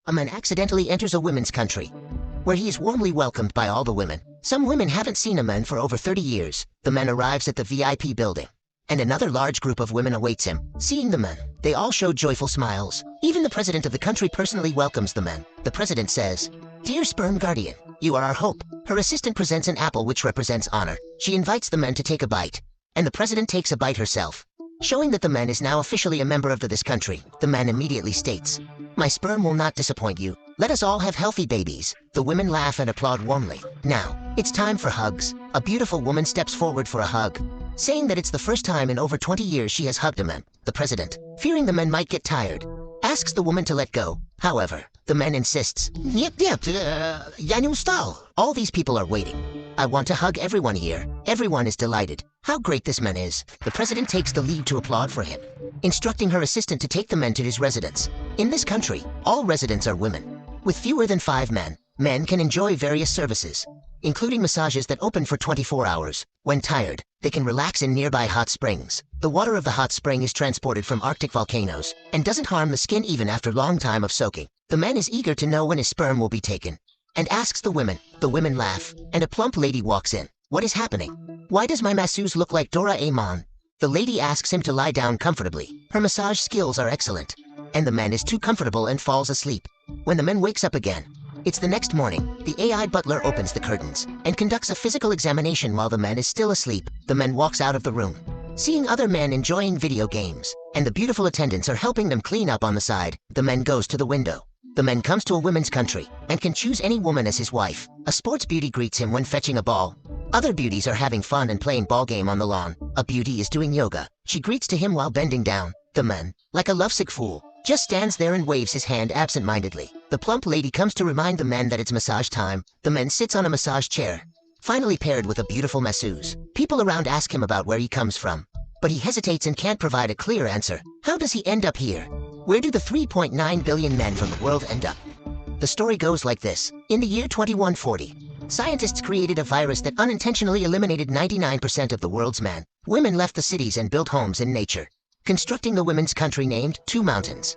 a man accidentally enters a women's country, where he is warmly welcomed by all the women. Some women haven't seen a man for over 30 years. The man arrives at the VIP building, and another large group of women awaits him. Seeing the man, they all show joyful smiles. Even the president of the country personally welcomes the man. The president says, "Dear sperm guardian, you are our hope." Her assistant presents an apple which represents honor. She invites the man to take a bite, and the president takes a bite herself, showing that the man is now officially a member of this country. The man immediately states, "My sperm will not disappoint you. Let us all have healthy babies." The women laugh and applaud warmly. Now, it's time for hugs. A beautiful woman steps forward for a hug, saying that it's the first time in over 20 years she has hugged a man. The president, fearing the man might get tired, asks the woman to let go. However, the man insists, "Yep, я не устал." All these people are waiting. "I want to hug everyone here." Everyone is delighted. How great this man is. The president takes the lead to applaud for him, instructing her assistant to take the man to his residence. In this country, all residents are women. With fewer than 5 men, men can enjoy various services, including massages that open for 24 hours. When tired, they can relax in nearby hot springs. The water of the hot spring is transported from Arctic volcanoes and doesn't harm the skin even after long time of soaking. The man is eager to know when his sperm will be taken and asks the women. The women laugh, and a plump lady walks in. "What is happening? Why does my masseuse look like Doraemon?" The lady asks him to lie down comfortably. Her massage skills are excellent, and the man is too comfortable and falls asleep. When the man wakes up again, it's the next morning. The AI butler opens the curtains and conducts a physical examination while the man is still asleep. The man walks out of the room, seeing other men enjoying video games, and the beautiful attendants are helping them clean up on the side. The man goes to the window. The man comes to a women's country and can choose any woman as his wife. A sports beauty greets him when fetching a ball. Other beauties are having fun and playing ball game on the lawn. A beauty is doing yoga. She greets to him while bending down. The man, like a lovesick fool, just stands there and waves his hand absent-mindedly. The plump lady comes to remind the man that it's massage time. The man sits on a massage chair, finally paired with a beautiful masseuse. People around ask him about where he comes from, but he hesitates and can't provide a clear answer. How does he end up here? Where do the 3.9 billion men from the world end up? The story goes like this. In the year 2140, scientists created a virus that unintentionally eliminated 99% of the world's men. Women left the cities and built homes in nature, constructing the women's country named Two Mountains.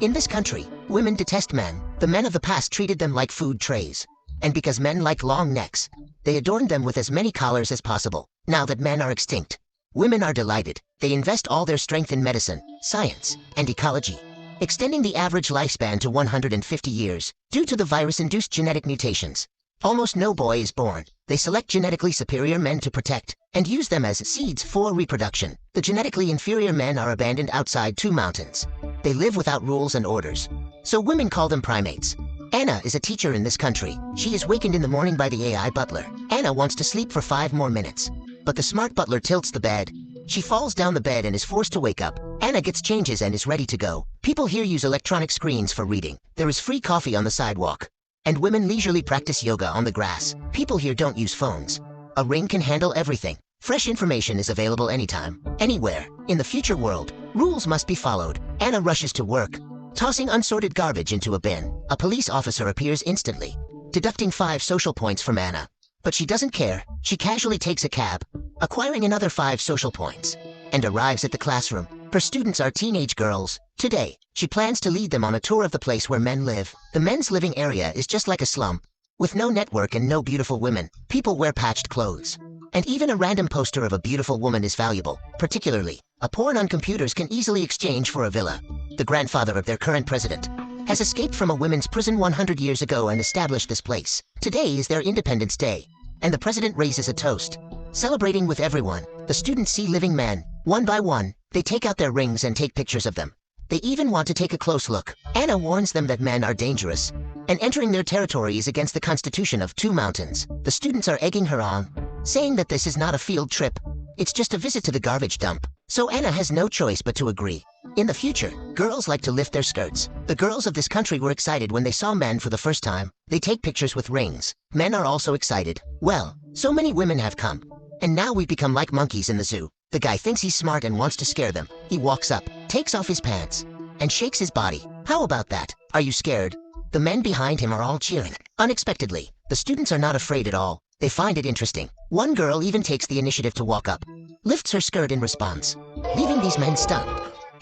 In this country, women detest men. The men of the past treated them like food trays, and because men like long necks, they adorned them with as many collars as possible. Now that men are extinct, women are delighted. They invest all their strength in medicine, science, and ecology, extending the average lifespan to 150 years. Due to the virus-induced genetic mutations, almost no boy is born. They select genetically superior men to protect and use them as seeds for reproduction. The genetically inferior men are abandoned outside Two Mountains. They live without rules and orders, so women call them primates. Anna is a teacher in this country. She is wakened in the morning by the AI butler. Anna wants to sleep for 5 more minutes, but the smart butler tilts the bed. She falls down the bed and is forced to wake up. Anna gets changes and is ready to go. People here use electronic screens for reading. There is free coffee on the sidewalk, and women leisurely practice yoga on the grass. People here don't use phones. A ring can handle everything. Fresh information is available anytime, anywhere. In the future world, rules must be followed. Anna rushes to work, tossing unsorted garbage into a bin. A police officer appears instantly, deducting 5 social points from Anna. But she doesn't care. She casually takes a cab, acquiring another 5 social points, and arrives at the classroom. Her students are teenage girls. Today, she plans to lead them on a tour of the place where men live. The men's living area is just like a slum, with no network and no beautiful women. People wear patched clothes, and even a random poster of a beautiful woman is valuable. Particularly, a porn on computers can easily exchange for a villa. The grandfather of their current president has escaped from a women's prison 100 years ago and established this place. Today is their Independence Day, and the president raises a toast, celebrating with everyone. The students see living men. One by one, they take out their rings and take pictures of them. They even want to take a close look. Anna warns them that men are dangerous, and entering their territory is against the constitution of Two Mountains. The students are egging her on, saying that this is not a field trip. It's just a visit to the garbage dump. So Anna has no choice but to agree. In the future, girls like to lift their skirts. The girls of this country were excited when they saw men for the first time. They take pictures with rings. Men are also excited. Well, so many women have come, and now we've become like monkeys in the zoo. The guy thinks he's smart and wants to scare them. He walks up, takes off his pants, and shakes his body. How about that? Are you scared? The men behind him are all cheering. Unexpectedly, the students are not afraid at all. They find it interesting. One girl even takes the initiative to walk up, lifts her skirt in response, leaving these men stunned.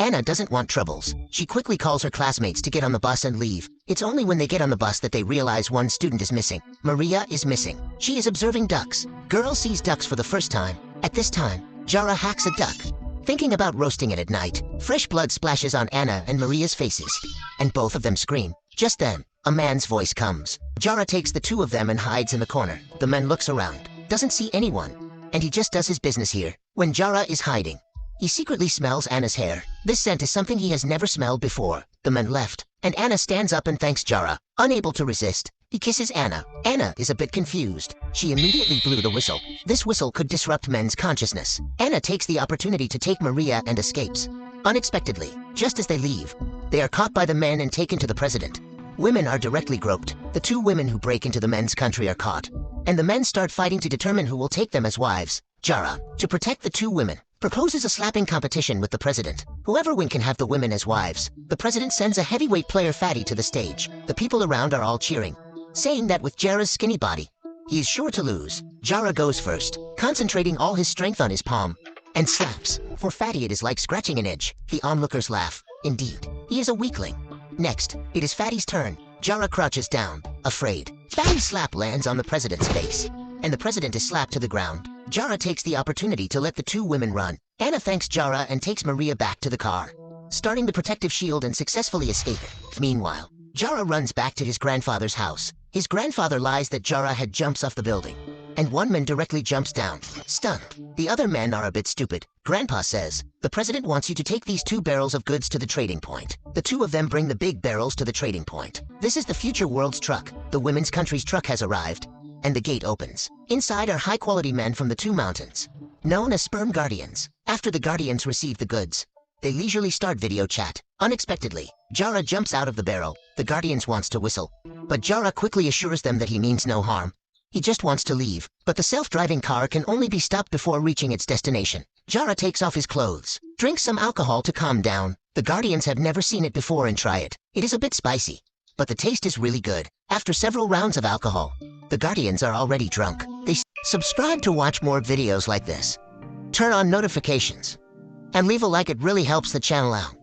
Anna doesn't want troubles. She quickly calls her classmates to get on the bus and leave. It's only when they get on the bus that they realize one student is missing. Maria is missing. She is observing ducks. Girl sees ducks for the first time. At this time, Jara hacks a duck, thinking about roasting it at night. Fresh blood splashes on Anna and Maria's faces, and both of them scream. Just then, a man's voice comes. Jara takes the two of them and hides in the corner. The man looks around, doesn't see anyone, and he just does his business here. When Jara is hiding, he secretly smells Anna's hair. This scent is something he has never smelled before. The man left, and Anna stands up and thanks Jara. Unable to resist, he kisses Anna. Anna is a bit confused. She immediately blew the whistle. This whistle could disrupt men's consciousness. Anna takes the opportunity to take Maria and escapes. Unexpectedly, just as they leave, they are caught by the men and taken to the president. Women are directly groped. The two women who break into the men's country are caught, and the men start fighting to determine who will take them as wives. Jara, to protect the two women, proposes a slapping competition with the president. Whoever wins can have the women as wives. The president sends a heavyweight player Fatty to the stage. The people around are all cheering, saying that with Jara's skinny body, he is sure to lose. Jara goes first, concentrating all his strength on his palm, and slaps. For Fatty it is like scratching an edge. The onlookers laugh. Indeed, he is a weakling. Next, it is Fatty's turn. Jara crouches down, afraid. Fatty's slap lands on the president's face, and the president is slapped to the ground. Jara takes the opportunity to let the two women run. Anna thanks Jara and takes Maria back to the car, starting the protective shield and successfully escaping. Meanwhile, Jara runs back to his grandfather's house. His grandfather lies that Jara had jumps off the building, and one man directly jumps down, stunned. The other men are a bit stupid. Grandpa says, the president wants you to take these 2 barrels of goods to the trading point. The two of them bring the big barrels to the trading point. This is the future world's truck. The women's country's truck has arrived, and the gate opens. Inside are high-quality men from the 2 mountains, known as sperm guardians. After the guardians receive the goods, they leisurely start video chat. Unexpectedly, Jara jumps out of the barrel. The guardians wants to whistle, but Jara quickly assures them that he means no harm. He just wants to leave, but the self-driving car can only be stopped before reaching its destination. Jara takes off his clothes, drinks some alcohol to calm down. The guardians have never seen it before and try it. It is a bit spicy, but the taste is really good. After several rounds of alcohol, the guardians are already drunk. They subscribe to watch more videos like this. Turn on notifications, and leave a like, it really helps the channel out.